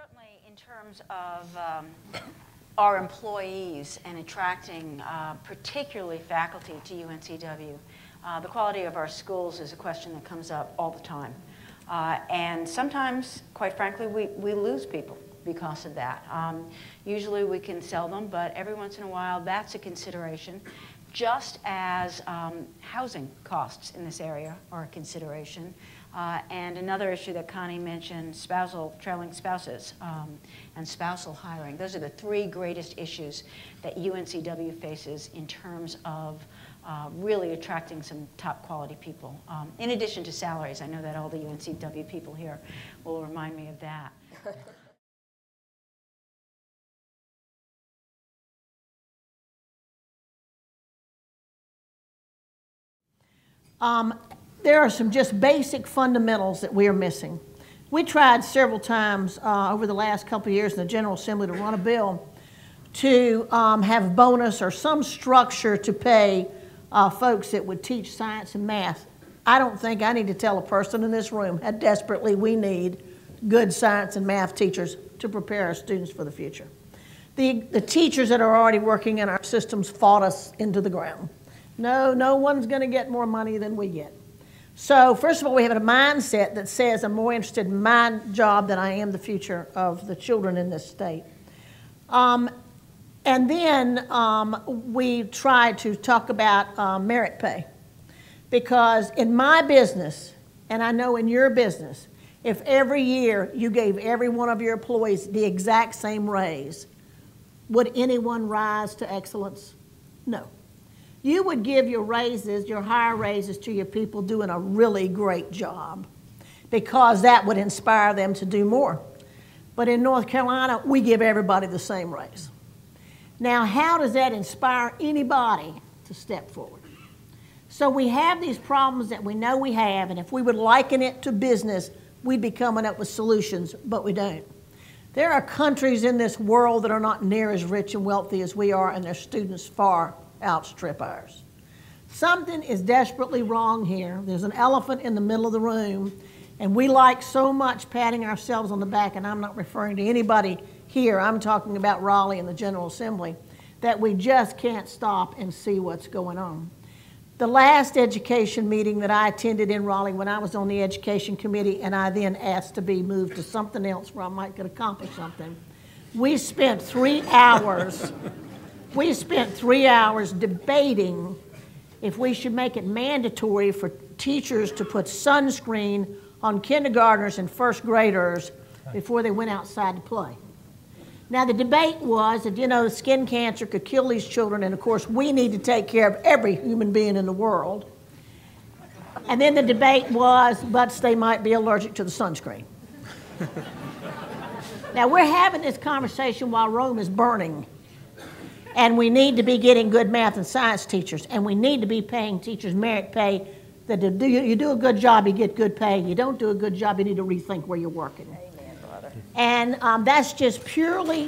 certainly in terms of our employees and attracting particularly faculty to UNCW, the quality of our schools is a question that comes up all the time. And sometimes, quite frankly, we lose people because of that. Usually we can sell them, but every once in a while that's a consideration, just as housing costs in this area are a consideration. And another issue that Connie mentioned, trailing spouses and spousal hiring. Those are the three greatest issues that UNCW faces in terms of really attracting some top quality people. In addition to salaries, I know that all the UNCW people here will remind me of that. There are some just basic fundamentals that we are missing. We tried several times over the last couple of years in the General Assembly to run a bill to have bonus or some structure to pay folks that would teach science and math. I don't think I need to tell a person in this room how desperately we need good science and math teachers to prepare our students for the future. The teachers that are already working in our systems fought us into the ground. No one's going to get more money than we get. So first of all, we have a mindset that says I'm more interested in my job than I am the future of the children in this state. And then we try to talk about merit pay. Because in my business, and I know in your business, if every year you gave every one of your employees the exact same raise, would anyone rise to excellence? No. You would give your raises, your higher raises to your people doing a really great job because that would inspire them to do more. But in North Carolina, we give everybody the same raise. Now, how does that inspire anybody to step forward? So we have these problems that we know we have, and if we would liken it to business, we'd be coming up with solutions, but we don't. There are countries in this world that are not near as rich and wealthy as we are, and their students far outstrip ours. Something is desperately wrong here. There's an elephant in the middle of the room, and we like so much patting ourselves on the back, and I'm not referring to anybody here, I'm talking about Raleigh and the General Assembly, that we just can't stop and see what's going on. The last education meeting that I attended in Raleigh when I was on the education committee and I then asked to be moved to something else where I might could accomplish something, we spent 3 hours debating if we should make it mandatory for teachers to put sunscreen on kindergartners and first graders before they went outside to play. Now the debate was that, you know, skin cancer could kill these children, and of course we need to take care of every human being in the world. And then the debate was, but they might be allergic to the sunscreen. Now we're having this conversation while Rome is burning. And we need to be getting good math and science teachers, and we need to be paying teachers merit pay. That you do a good job, you get good pay. You don't do a good job, you need to rethink where you're working. Amen, brother. And that's just purely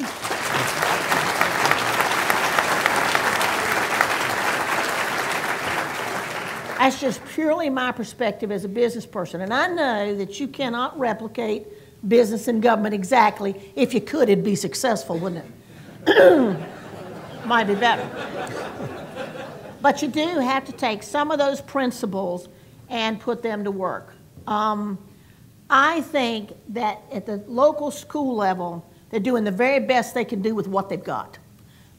my perspective as a business person. And I know that you cannot replicate business and government exactly. If you could, it'd be successful, wouldn't it? Might be better. But you do have to take some of those principles and put them to work. I think that at the local school level, they're doing the very best they can do with what they've got.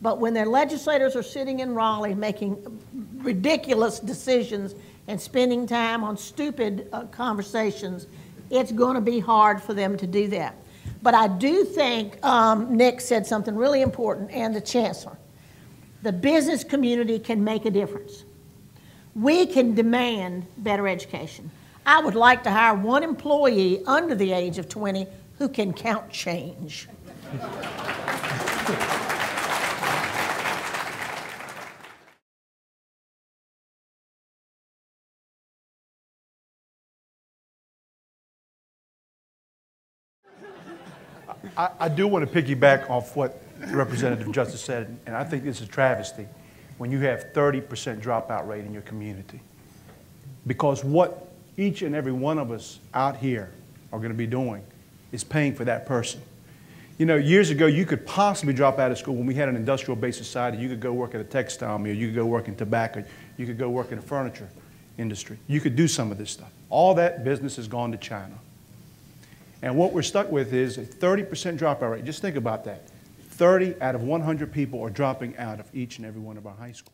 But when their legislators are sitting in Raleigh making ridiculous decisions and spending time on stupid conversations, it's going to be hard for them to do that. But I do think Nick said something really important, and the Chancellor. The business community can make a difference. We can demand better education. I would like to hire one employee under the age of 20 who can count change. I do want to piggyback off what Representative Justice said, and I think this is a travesty when you have 30% dropout rate in your community. Because what each and every one of us out here are going to be doing is paying for that person. You know, years ago, you could possibly drop out of school when we had an industrial-based society. You could go work at a textile mill. You could go work in tobacco. You could go work in the furniture industry. You could do some of this stuff. All that business has gone to China. And what we're stuck with is a 30% dropout rate. Just think about that. 30 out of 100 people are dropping out of each and every one of our high schools.